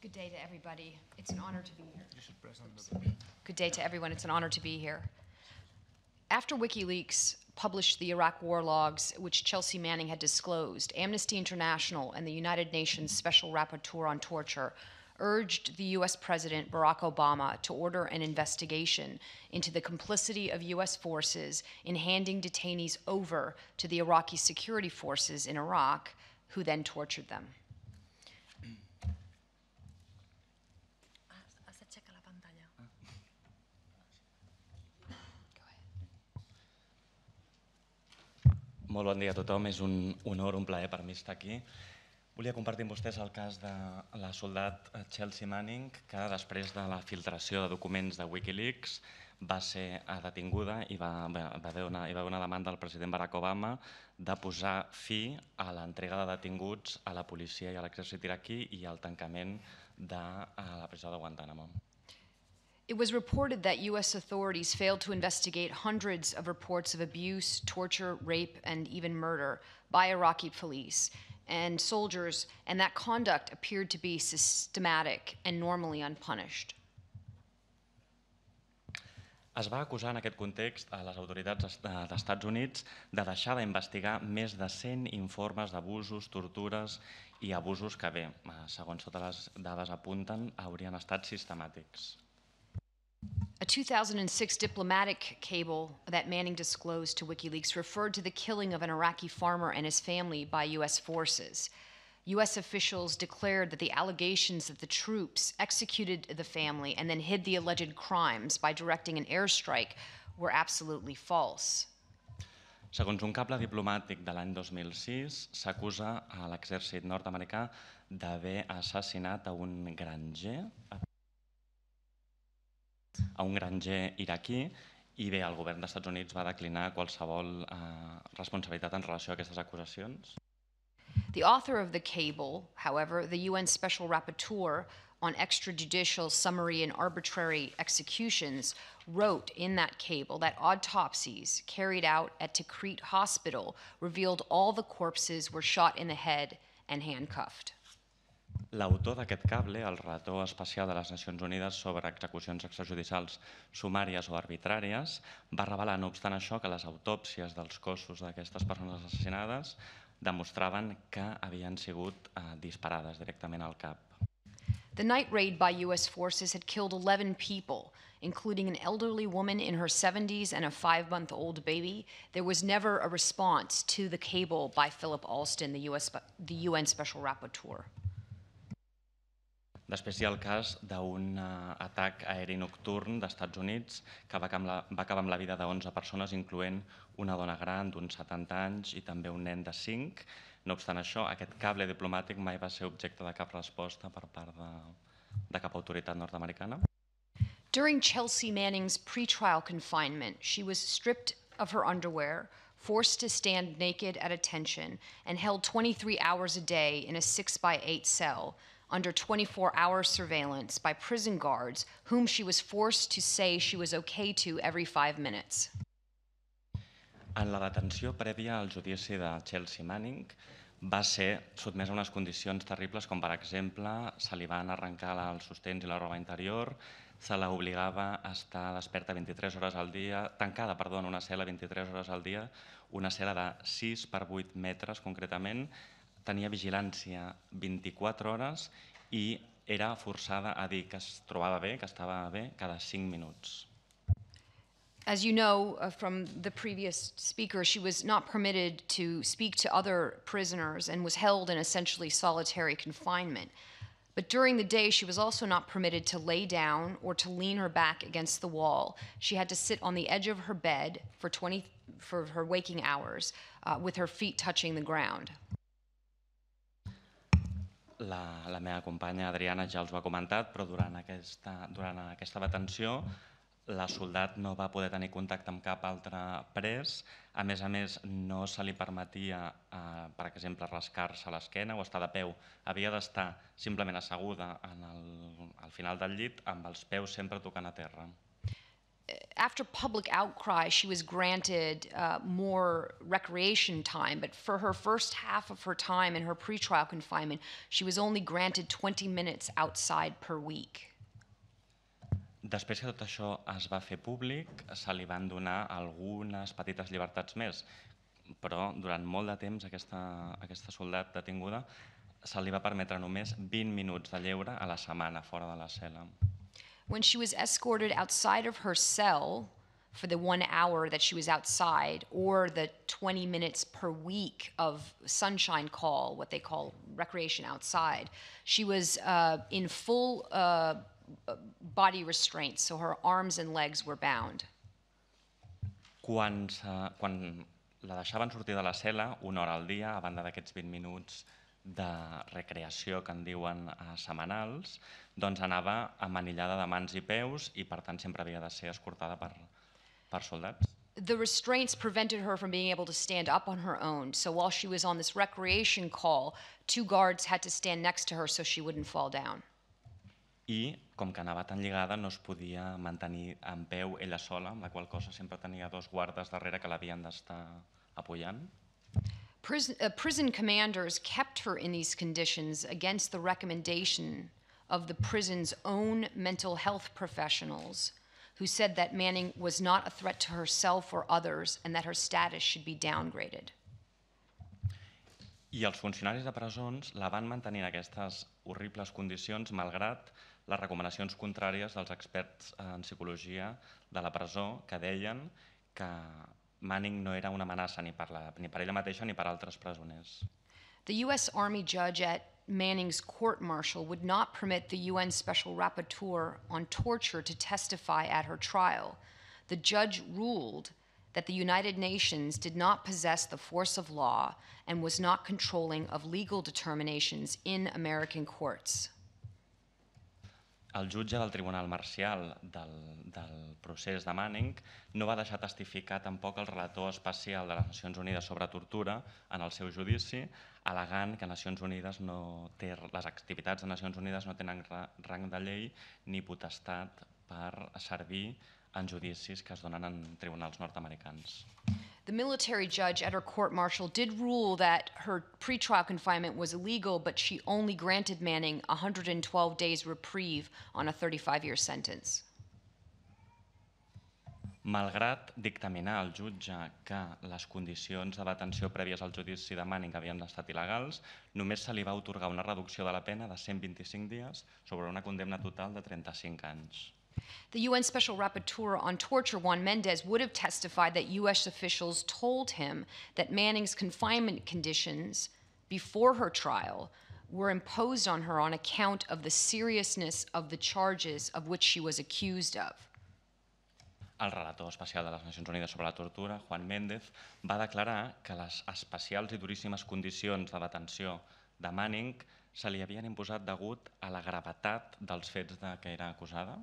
Good day to everybody. It's an honor to be here. Good day to everyone. It's an honor to be here. After WikiLeaks published the Iraq war logs, which Chelsea Manning had disclosed, Amnesty International and the United Nations Special Rapporteur on Torture urged the U.S. President Barack Obama to order an investigation into the complicity of U.S. forces in handing detainees over to the Iraqi security forces in Iraq, who then tortured them. Molt bon dia a tothom, és un honor, un plaer per mi estar aquí. Volia compartir amb vostès el cas de la soldat Chelsea Manning, que després de la filtració de documents de WikiLeaks va ser detinguda i va haver una demanda del president Barack Obama de posar fi a l'entrega de detinguts a la policia i a l'exèrcit iraquí i al tancament de la presó de Guantánamo. It was reported that U.S. authorities failed to investigate hundreds of reports of abuse, torture, rape, and even murder by Iraqi police and soldiers, and that conduct appeared to be systematic and normally unpunished. Es va acusar en aquest context a les autoritats dels Estats Units de deixar d'investigar més de 100 informes d'abusos, tortures i abusos que, bé, segons totes les dades apunten, haurien estat sistemàtics. A 2006 diplomatic cable that Manning disclosed to WikiLeaks referred to the killing of an Iraqi farmer and his family by U.S. forces. U.S. officials declared that the allegations that the troops executed the family and then hid the alleged crimes by directing an airstrike were absolutely false. Segons un cable diplomàtic de l'any 2006, s'acusa a l'exèrcit nord-americà d'haver assassinat a un granger iraquí i bé, el govern dels Estats Units va declinar qualsevol responsabilitat en relació a aquestes acusacions. The author of the cable, however, the UN Special Rapporteur on Extrajudicial, Summary, and Arbitrary Executions, wrote in that cable that autopsies carried out at Tikrit Hospital revealed all the corpses were shot in the head and handcuffed. L'autor d'aquest cable, el relator especial de les Nacions Unides sobre execucions extrajudicials sumàries o arbitràries, va revelar, no obstant això, que les autòpsies dels cossos d'aquestes persones assassinades demostraven que havien sigut disparades directament al cap. The night raid by U.S. forces had killed 11 people, including an elderly woman in her 70s and a 5-month-old baby. There was never a response to the cable by Philip Alston, the UN Special Rapporteur. Després hi ha el cas d'un atac aeri nocturn dels Estats Units que va acabar amb la vida d'11 persones, incloent una dona gran d'uns 70 anys i també un nen de 5. No obstant això, aquest cable diplomàtic mai va ser objecte de cap resposta per part de cap autoritat nord-americana. During Chelsea Manning's pretrial confinement, she was stripped of her underwear, forced to stand naked at attention, and held 23 hours a day in a 6x8 cell, under 24-hour surveillance by prison guards, whom she was forced to say she was okay to every 5 minutes. En la detenció prèvia al judici de Chelsea Manning va ser sotmesa a unes condicions terribles, com per exemple se li van arrencar els sostens i la roba interior, se la obligava a estar desperta 23 hores al dia, tancada, en una cel·la 23 hores al dia, una cel·la de 6 per 8 metres concretament, tenia vigilància 24 hores i era forçada a dir que es trobava bé, que estava bé, cada 5 minuts. As you know from the previous speaker, she was not permitted to speak to other prisoners and was held in essentially solitary confinement. But during the day, she was also not permitted to lay down or to lean her back against the wall. She had to sit on the edge of her bed for her waking hours with her feet touching the ground. La meva companya Adriana ja els ho ha comentat, però durant aquesta detenció la soldat no va poder tenir contacte amb cap altre pres. A més, no se li permetia, per exemple, rascar-se l'esquena o estar de peu. Havia d'estar simplement asseguda al final del llit amb els peus sempre tocant a terra. after public outcry, she was granted more recreation time, but for her first half of her time in her pretrial confinement, she was only granted 20 minutes outside per week. Després que tot això es va fer públic, se li van donar algunes petites llibertats més, però durant molt de temps aquesta soldat detinguda se li va permetre només 20 minuts de lleure a la setmana fora de la cel·la. When she was escorted outside of her cell for the 1 hour that she was outside, or the 20 minutes per week of sunshine call, what they call recreation outside, she was in full body restraints, so her arms and legs were bound. Quan la deixaven sortir de la cel·la, 1 hora al dia, a banda d'aquests 20 minuts de recreació que en diuen setmanals, doncs anava amanillada de mans i peus i per tant sempre havia de ser escortada per soldats. The restraints prevented her from being able to stand up on her own, so while she was on this recreation call, 2 guards had to stand next to her so she wouldn't fall down. I com que anava tan lligada no es podia mantenir en peu ella sola, amb la qual cosa sempre tenia 2 guardes darrere que l'havien d'estar apoyant. Prison commanders kept her in these conditions against the recommendation of the prison's own mental health professionals, who said that Manning was not a threat to herself or others and that her status should be downgraded. I els funcionaris de presons la van mantenir en aquestes horribles condicions malgrat les recomanacions contràries dels experts en psicologia de la presó que deien que Manning no era una amenaça ni per ella mateixa ni per altres presoners. The U.S. Army judge at Manning's court-martial would not permit the UN Special Rapporteur on torture to testify at her trial. The judge ruled that the United Nations did not possess the force of law and was not controlling of legal determinations in American courts. El jutge del Tribunal Marcial del procés de Manning no va deixar testificar tampoc el relator especial de les Nacions Unides sobre tortura en el seu judici, al·legant que les activitats de Nacions Unides no tenen rang de llei ni potestat per servir en judicis que es donen en tribunals nord-americans. The military judge at her court-martial did rule that her pretrial confinement was illegal, but she only granted Manning 112 days reprieve on a 35-year sentence. Malgrat dictaminar al jutge que les condicions de detenció prèvies al judici de Manning havien estat il·legals, només se li va atorgar una reducció de la pena de 125 dies sobre una condemna total de 35 anys. The UN Special Rapporteur on Torture, Juan Mendez, would have testified that U.S. officials told him that Manning's confinement conditions before her trial were imposed on her on account of the seriousness of the charges of which she was accused of. El relator especial de les Nacions Unides sobre la tortura, Juan Méndez, va declarar que les especials i duríssimes condicions de detenció de Manning se li havien imposat degut a la gravetat dels fets de què era acusada.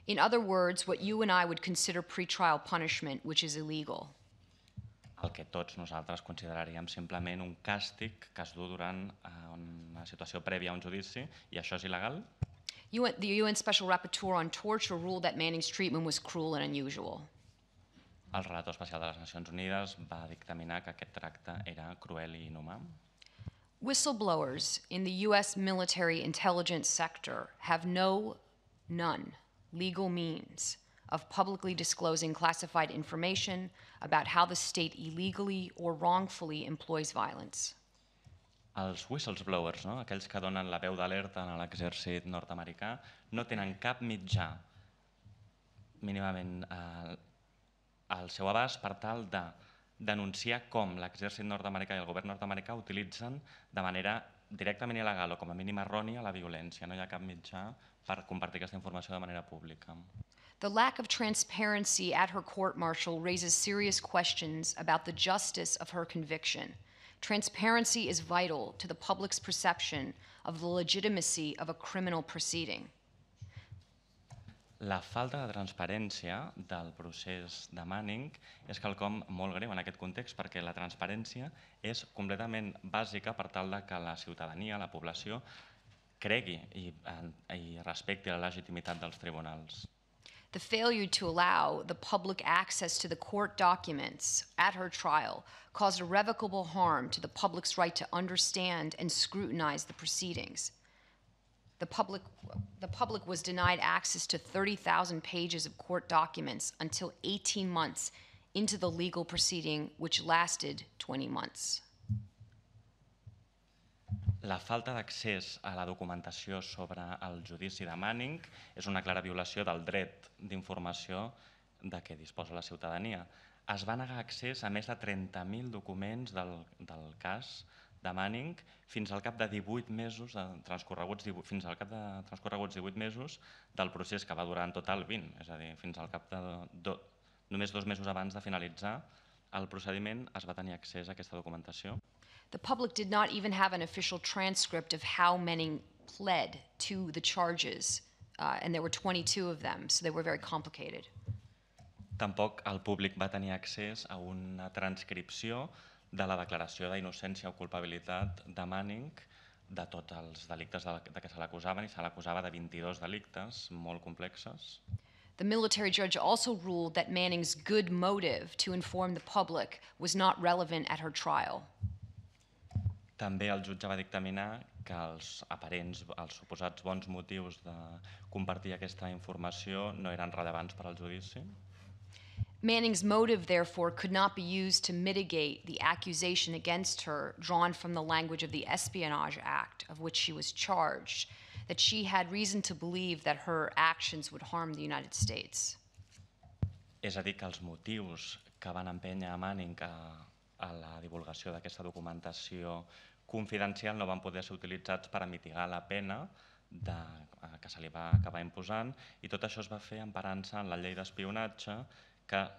In other words, what you and I would consider pretrial punishment, which is illegal. El que tots nosaltres consideraríem simplement un càstig que es du durant una situació prèvia a un judici, i això és il·legal? The UN Special Rapporteur on Torture ruled that Manning's treatment was cruel and unusual. El relator especial de les Nacions Unides va dictaminar que aquest tracte era cruel i inhumà. Whistleblowers in the U.S. military intelligence sector have none legal means of publicly disclosing classified information about how the state illegally or wrongfully employs violence. Els whistleblowers, aquells que donen la veu d'alerta a l'exèrcit nord-americà, no tenen cap mitjà mínimament al seu abast per tal de denunciar com l'exèrcit nord-americà i el govern nord-americà utilitzen de manera directament il·legal o com a mínim errònia la violència. No hi ha cap mitjà per compartir aquesta informació de manera pública. The lack of transparency at her court-martial raises serious questions about the justice of her conviction. Transparency is vital to the public's perception of the legitimacy of a criminal proceeding. La falta de transparència del procés de Manning és quelcom molt greu en aquest context perquè la transparència és completament bàsica per tal que la ciutadania, la població, cregui i respecti la legitimitat dels tribunals. The failure to allow the public access to the court documents at her trial caused irrevocable harm to the public's right to understand and scrutinize the proceedings. The public was denied access to 30,000 pages of court documents until 18 months into the legal proceeding, which lasted 20 months. La falta d'accés a la documentació sobre el judici de Manning és una clara violació del dret d'informació de què disposa la ciutadania. Es va negar accés a més de 30.000 documents del cas de Manning fins al cap de 18 mesos, transcorreguts 18 mesos del procés, que va durar en total 20, és a dir, fins al cap de només 2 mesos abans de finalitzar el procediment es va tenir accés a aquesta documentació. The public did not even have an official transcript of how Manning pled to the charges, and there were 22 of them, so they were very complicated. Tampoc el públic va tenir accés a una transcripció de la declaració d'innocència o culpabilitat de Manning de tots els delictes de què se l'acusaven, i se l'acusava de 22 delictes molt complexes. The military judge also ruled that Manning's good motive to inform the public was not relevant at her trial. També el jutge va dictaminar que els suposats bons motius de compartir aquesta informació no eren rellevants per al judici. Manning's motive, therefore, could not be used to mitigate the accusation against her drawn from the language of the Espionage Act, of which she was charged, that she had reason to believe that her actions would harm the United States. És a dir, que els motius que van empènyer a Manning a la divulgació d'aquesta documentació confidencial no van poder ser utilitzats per a mitigar la pena que se li va acabar imposant, i tot això es va fer emparant-se en la llei d'espionatge,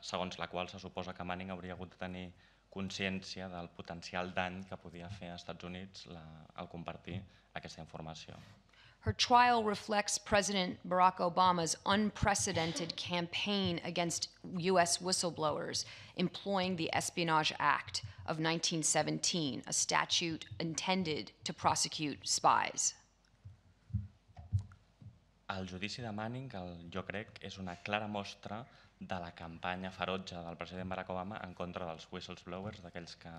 segons la qual se suposa que Manning hauria hagut de tenir consciència del potencial dany que podia fer als Estats Units al compartir aquesta informació. Her trial reflects President Barack Obama's unprecedented campaign against U.S. whistleblowers, employing the Espionage Act of 1917, a statute intended to prosecute spies. El judici de Manning, jo crec, és una clara mostra de la campanya ferotge del president Barack Obama en contra dels whistleblowers, d'aquells que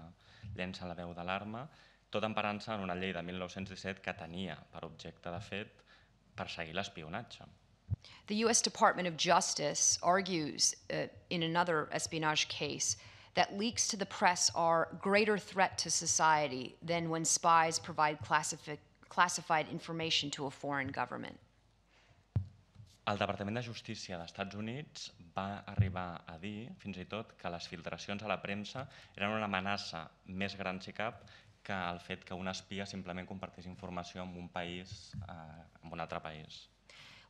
llencen la veu d'alarma, tot emparant-se en una llei de 1917 que tenia per objecte, de fet, perseguir l'espionatge. The U.S. Department of Justice argues in another espionage case that leaks to the press are a greater threat to society than when spies provide classified information to a foreign government. El Departament de Justícia dels Estats Units va arribar a dir, fins i tot, que les filtracions a la premsa eren una amenaça més gran, si cap, que el fet que un espia simplement compartís informació amb un país, amb un altre país.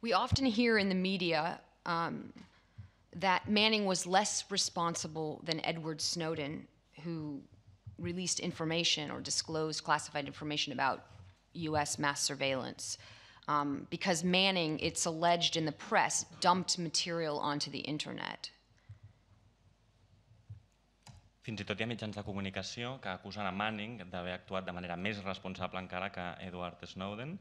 We often hear in the media that Manning was less responsible than Edward Snowden, who released information or disclosed classified information about U.S. mass surveillance. Because Manning, it's alleged in the press, dumped material onto the internet. Fins i tot hi ha mitjans de comunicació que acusen a Manning d'haver actuat de manera més responsable encara que Edward Snowden,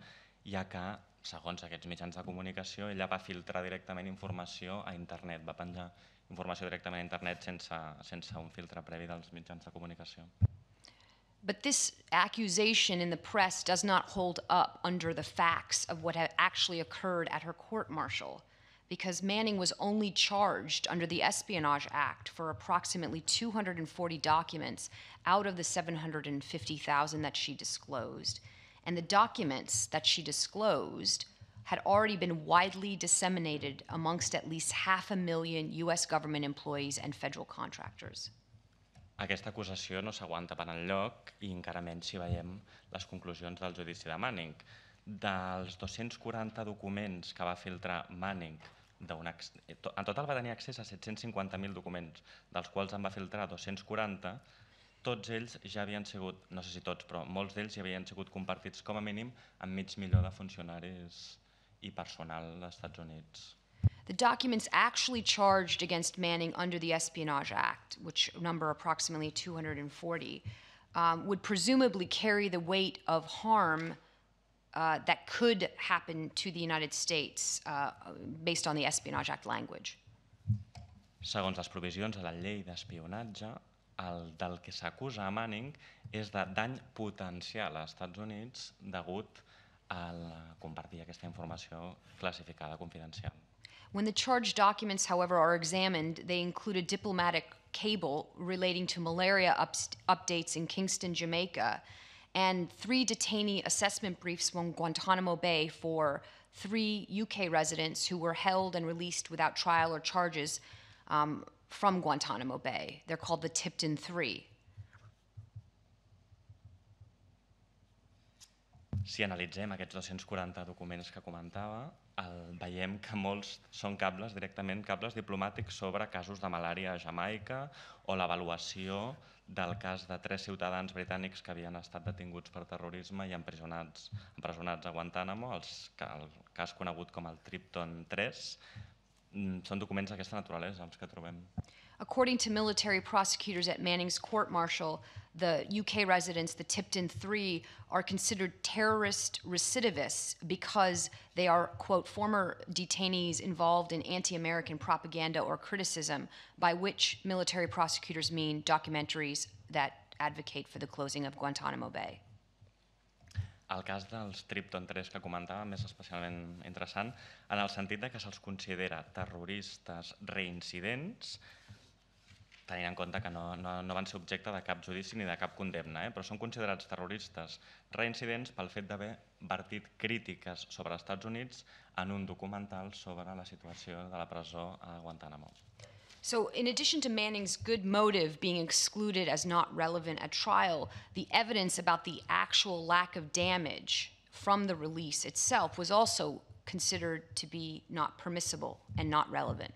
ja que, segons aquests mitjans de comunicació, ella va filtrar directament informació a internet, va penjar informació directament a internet sense un filtre previ dels mitjans de comunicació. But this accusation in the press does not hold up under the facts of what had actually occurred at her court-martial, because Manning was only charged under the Espionage Act for approximately 240 documents out of the 750,000 that she disclosed. And the documents that she disclosed had already been widely disseminated amongst at least 500,000 U.S. government employees and federal contractors. Aquesta acusació no s'aguanta per enlloc, i encara menys si veiem les conclusions del judici de Manning. Dels 240 documents que va filtrar Manning, en total va tenir accés a 750.000 documents, dels quals en va filtrar 240, tots ells ja havien sigut, no sé si tots, però molts d'ells ja havien sigut compartits com a mínim amb 500.000 de funcionaris i personal dels Estats Units. The documents actually charged against Manning under the Espionage Act, which number approximately 240, would presumably carry the weight of harm that could happen to the United States based on the Espionage Act language. Segons les provisions de la llei d'espionatge, el del que s'acusa a Manning és de dany potencial als Estats Units degut a compartir aquesta informació classificada confidencial. When the charged documents, however, are examined, they include a diplomatic cable relating to malaria updates in Kingston, Jamaica, and 3 detainee assessment briefs from Guantanamo Bay for 3 UK residents who were held and released without trial or charges from Guantanamo Bay. They're called the Tipton 3. Si analitzem aquests 240 documents que comentava, veiem que molts són directament cables diplomàtics sobre casos de malària a Jamaica o l'avaluació del cas de 3 ciutadans britànics que havien estat detinguts per terrorisme i empresonats a Guantánamo, el cas conegut com el Tipton 3. Són documents d'aquesta naturalesa els que trobem. According to military prosecutors at Manning's court-martial, the UK residents, the Tipton 3, are considered terrorist recidivists because they are, quote, former detainees involved in anti-American propaganda or criticism, by which military prosecutors mean documentaries that advocate for the closing of Guantanamo Bay. El cas dels Tipton 3 que comentàvem és especialment interessant en el sentit que se'ls considera terroristes reincidents, tenint en compte que no van ser objecte de cap judici ni de cap condemna, però són considerats terroristes reincidents pel fet d'haver vertit crítiques sobre els Estats Units en un documental sobre la situació de la presó a Guantánamo. So in addition to Manning's good motive being excluded as not relevant at trial, the evidence about the actual lack of damage from the release itself was also considered to be not permissible and not relevant.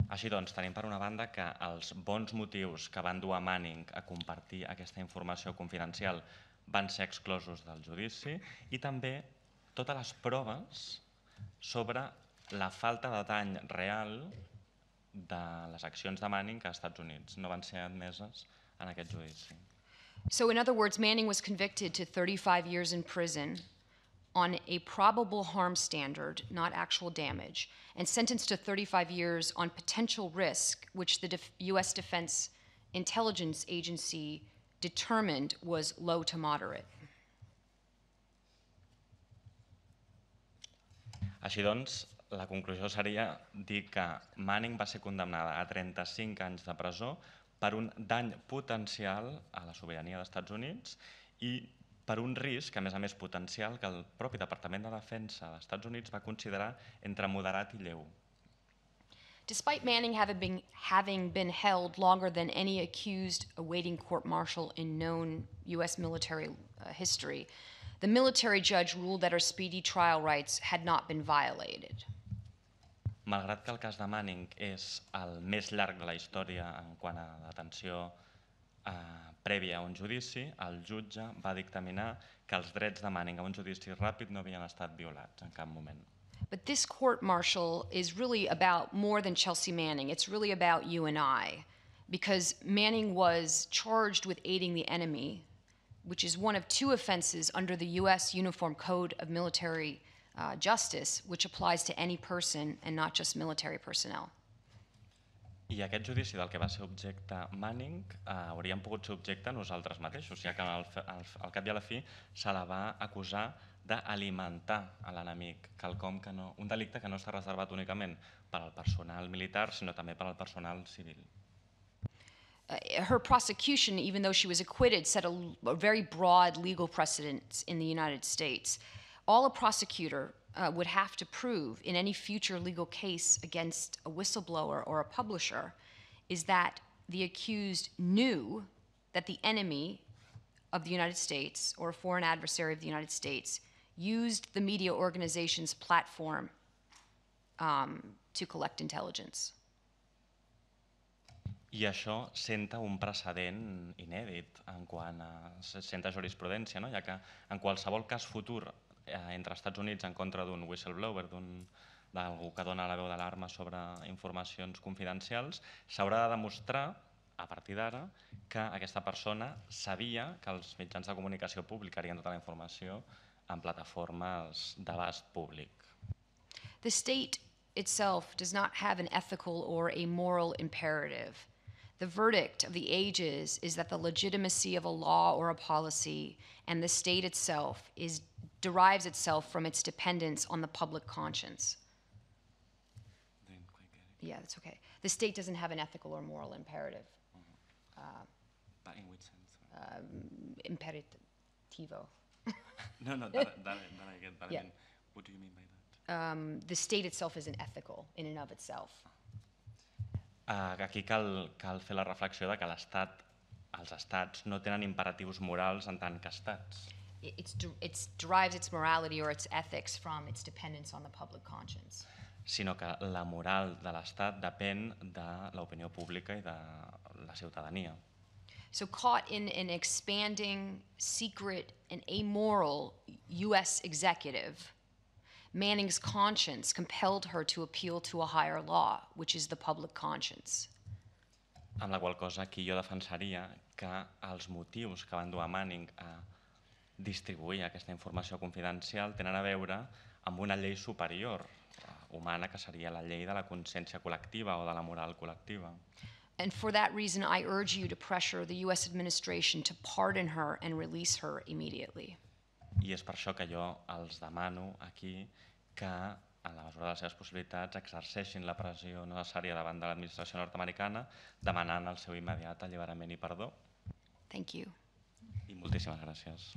Així doncs, tenim per una banda que els bons motius que van dur a Manning a compartir aquesta informació confidencial van ser exclosos del judici i també totes les proves sobre la falta de dany real de les accions de Manning als Estats Units no van ser admeses en aquest judici. So in other words, Manning was convicted to 35 years in prison on a probable harm standard, not actual damage, and sentenced to 35 years on potential risk, which the U.S. Defense Intelligence Agency determined was low to moderate. Així doncs, la conclusió seria dir que Manning va ser condemnada a 35 anys de presó per un dany potencial a la sobirania dels Estats Units i per un risc, a més potencial, que el propi Departament de Defensa dels Estats Units va considerar entre moderat i lleu. Despite Manning having been held longer than any accused awaiting court-martial in known U.S. military history, the military judge ruled that her speedy trial rights had not been violated. Malgrat que el cas de Manning és el més llarg de la història en quant a detenció prèvia a un judici, el jutge va dictaminar que els drets de Manning a un judici ràpid no havien estat violats en cap moment. But this court-martial is really about more than Chelsea Manning. It's really about you and I, because Manning was charged with aiding the enemy, which is one of 2 offenses under the U.S. Uniform Code of Military Justice, which applies to any person and not just military personnel. I aquest judici del que va ser objecte Manning hauríem pogut ser objecte nosaltres mateixos, ja que al cap i a la fi se la va acusar d'alimentar a l'enemic, un delicte que no està reservat únicament per al personal militar, sinó també per al personal civil. Her prosecution, even though she was acquitted, set a very broad legal precedent in the United States. All a prosecutor would have to prove in any future legal case against a whistleblower or a publisher is that the accused knew that the enemy of the United States or a foreign adversary of the United States used the media organization's platform to collect intelligence. I això senta un precedent inèdit en quant a senta jurisprudència, ja que en qualsevol cas futur entre Estats Units en contra d'un whistleblower, d'algú que dona la veu d'alarma sobre informacions confidencials, s'haurà de demostrar, a partir d'ara, que aquesta persona sabia que els mitjans de comunicació publicarien tota la informació en plataformes d'abast públic. The state itself does not have an ethical or a moral imperative. The verdict of the ages is that the legitimacy of a law or a policy and the state itself derives itself from its dependence on the public conscience. Didn't quite get it. Yeah, that's okay. The state doesn't have an ethical or moral imperative. But in which sense? Imperativo. No, that I get, but Yeah. I mean, what do you mean by that? The state itself isn't ethical in and of itself. Aquí cal fer la reflexió de que els estats no tenen imperatius morals en tant que estats, It derives its morality or its ethics from its dependence on the public conscience. sinó que la moral de l'estat depèn de l'opinió pública i de la ciutadania. So caught in an expanding, secret, and amoral U.S. executive, Manning's conscience compelled her to appeal to a higher law, which is the public conscience. Amb la qual cosa aquí jo defensaria que els motius que van dur a Manning a distribuir aquesta informació confidencial tenen a veure amb una llei superior humana, que seria la llei de la consciència col·lectiva o de la moral col·lectiva. And for that reason, I urge you to pressure the U.S. administration to pardon her and release her immediately. I és per això que jo els demano aquí que, en la mesura de les seves possibilitats, exerceixin la pressió necessària davant de l'administració nord-americana demanant el seu immediat alliberament i perdó. Thank you. I moltíssimes gràcies.